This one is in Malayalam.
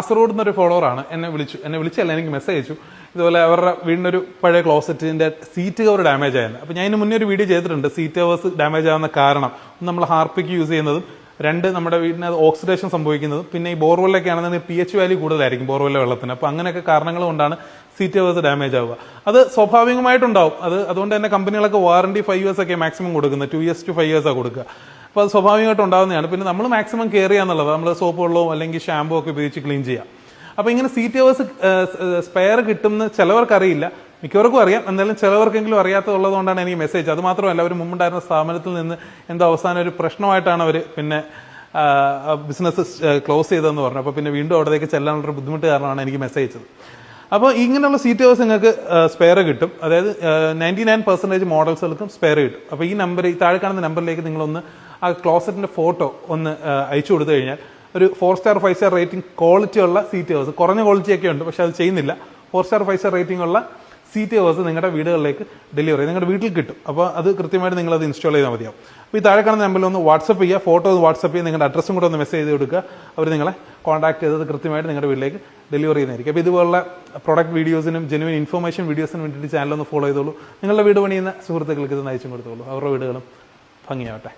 കാസർഗോഡ് നിന്നൊരു ഫോളോവറാണ് എന്നെ വിളിച്ചല്ല എനിക്ക് മെസ്സേജ് അയച്ചു. ഇതുപോലെ അവരുടെ വീടിനൊരു പഴയ ക്ലോസറ്റിന്റെ സീറ്റ് കവർ ഡാമേജ് ആയിരുന്നു. അപ്പോൾ ഞാൻ ഇതിന് മുന്നേ ഒരു വീഡിയോ ചെയ്തിട്ടുണ്ട് സീറ്റ് കവേഴ്സ് ഡാമേജ് ആവുന്ന കാരണം. നമ്മൾ ഹാർപ്പിക്ക് യൂസ് ചെയ്യുന്നതും, രണ്ട് നമ്മുടെ വീടിന് ഓക്സിഡേഷൻ സംഭവിക്കുന്നതും, പിന്നെ ഈ ബോർവെല്ലൊക്കെ ആണെന്നുണ്ടെങ്കിൽ pH വാല്യൂ കൂടുതലായിരിക്കും ബോർവെല്ലെ വെള്ളത്തിന്. അപ്പോൾ അങ്ങനെയൊക്കെ കാരണങ്ങൾ കൊണ്ടാണ് സീറ്റ് കവേഴ്സ് ഡാമേജ് ആവുക. അത് സ്വാഭാവികമായിട്ടുണ്ടാവും. അതുകൊണ്ട് തന്നെ കമ്പനികളൊക്കെ വാറണ്ടി 5 years ഒക്കെ മാക്സിമം കൊടുക്കുന്നത്, 2 years to 5 years കൊടുക്കുക. അപ്പോൾ അത് സ്വാഭാവികമായിട്ട് ഉണ്ടാകുന്നതാണ്. പിന്നെ നമ്മൾ മാക്സിമം കെയർ ചെയ്യാന്നുള്ളത്, നമ്മൾ സോപ്പ് വെള്ളവും അല്ലെങ്കിൽ ഷാമ്പൂ ഒക്കെ ഉപയോഗിച്ച് ക്ലീൻ ചെയ്യാം. അപ്പോൾ ഇങ്ങനെ സീറ്റ് കവേഴ്സ് സ്പെയർ കിട്ടുമെന്ന് ചിലവർക്കറിയില്ല, മിക്കവർക്കും അറിയാം, എന്നാലും ചിലവർക്കെങ്കിലും അറിയാത്തതുള്ളത് കൊണ്ടാണ് എനിക്ക് മെസ്സേജ്. അത് മാത്രമല്ല, അവർ മുമ്പുണ്ടായിരുന്ന സ്ഥാപനത്തിൽ നിന്ന് എന്തോ അവസാനം ഒരു പ്രശ്നമായിട്ടാണ് അവർ പിന്നെ ബിസിനസ് ക്ലോസ് ചെയ്തതെന്ന് പറഞ്ഞു. അപ്പോൾ പിന്നെ വീണ്ടും അവിടത്തേക്ക് ചെല്ലാനുള്ളൊരു ബുദ്ധിമുട്ട് കാരണമാണ് എനിക്ക് മെസ്സേജ് അയച്ചത്. അപ്പോൾ ഇങ്ങനെയുള്ള സീറ്റ് കവേഴ്സ് നിങ്ങൾക്ക് സ്പെയർ കിട്ടും. അതായത് 99% മോഡൽസുകൾക്കും സ്പെയർ കിട്ടും. അപ്പോൾ ഈ നമ്പർ, ഈ താഴെ കാണുന്ന നമ്പറിലേക്ക് നിങ്ങളൊന്ന് ആ ക്ലോസറ്റിന്റെ ഫോട്ടോ ഒന്ന് അയച്ചു കൊടുത്തു കഴിഞ്ഞാൽ ഒരു 4 star 5 star റേറ്റിംഗ് ക്വാളിറ്റി ഉള്ള സീറ്റ് കവേഴ്സ്, കുറഞ്ഞ ക്വാളിറ്റി ഒക്കെ ഉണ്ട് പക്ഷെ അത് ചെയ്യുന്നില്ല, 4 star 5 star റേറ്റിംഗ് ഉള്ള സീറ്റ് കവേഴ്സ് നിങ്ങളുടെ വീടുകളിലേക്ക് ഡെലിവറി നിങ്ങളുടെ വീട്ടിൽ കിട്ടും. അപ്പോൾ അത് കൃത്യമായിട്ട് നിങ്ങളത് ഇൻസ്റ്റാൾ ചെയ്താൽ മതിയാവും. അപ്പോൾ ഈ താഴെ കാണുന്ന നമ്പറിൽ ഒന്ന് വാട്സപ്പ് ചെയ്യുക, ഫോട്ടോ ഒന്ന് വാട്സപ്പ് ചെയ്യുക, നിങ്ങളുടെ അഡ്രസ്സും കൂടെ ഒന്ന് മെസ്സേജ് ചെയ്ത് കൊടുക്കുക. അവർ നിങ്ങളെ കോൺടാക്ട് ചെയ്തത് കൃത്യമായിട്ട് നിങ്ങളുടെ വീട്ടിലേക്ക് ഡെലിവറി ചെയ്യുന്നതായിരിക്കും. അപ്പോൾ ഇതുപോലുള്ള പ്രൊഡക്റ്റ് വീഡിയോസിനും ജെനുവിൻ ഇൻഫർമേഷൻ വീഡിയോസിനും വേണ്ടിയിട്ട് ചാനലൊന്ന് ഫോളോ ചെയ്തോളൂ. നിങ്ങളുടെ വീട് പണിയുന്ന സുഹൃത്തുക്കൾക്ക് ഇത് അയച്ചും കൊടുത്തോളൂ. അവരുടെ വീടുകളും ഭംഗിയാവട്ടെ.